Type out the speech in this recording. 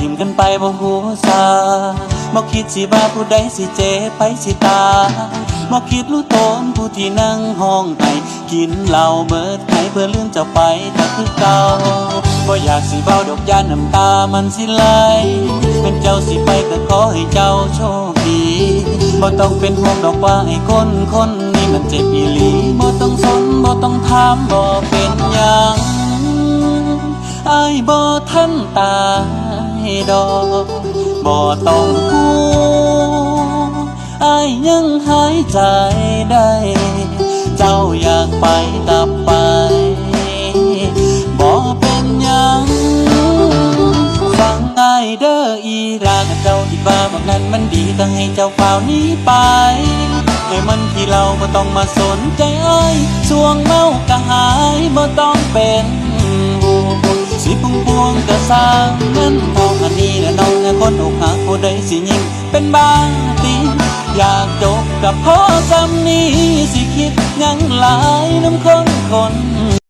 ทิมกันไปบ่หัวซาบ่คิดสิว่าผู้ใดสิเจ็บไปสิตาบ่คิดรู้ตนผู้ที่นั่งห้องไห้กินเหล้าเบิดไห้เพื่อลืมเจ้าไปถ้าคือเก่าบ่อยากสิเว้าดอกยานน้ำตามันสิไหลเป็นเจ้าสิไปก็ขอให้เจ้าโชคดีบ่ต้องเป็นห่วงดอกว่าไอ้คนนี้มันเจ็บอีหลีบ่ต้องสนบ่ต้องถามบ่เป็นหยังอ้ายบ่ทันตายดอกบ่ต้องห่วงอ้ายยังหายใจได้เจ้าอยากไปกลับไปบ่เป็นหยังฟังอ้ายเด้ออีรากเจ้าคิดว่าแบบนั้นมันดีก็ให้เจ้าเฝ้านี้ไปให้มันที่เราบ่ต้องมาสนใจอ้ายช่วงเมาก็หายบ่ต้องเป็นสิพวงก็สร้างนั้นทองอันนี้และน้องและคนอกหักผู้ใดสิยิ่งเป็นบ้าตีอยากจบกับพ่อซ้ำนี้สิคิดยังหลายน้ำคน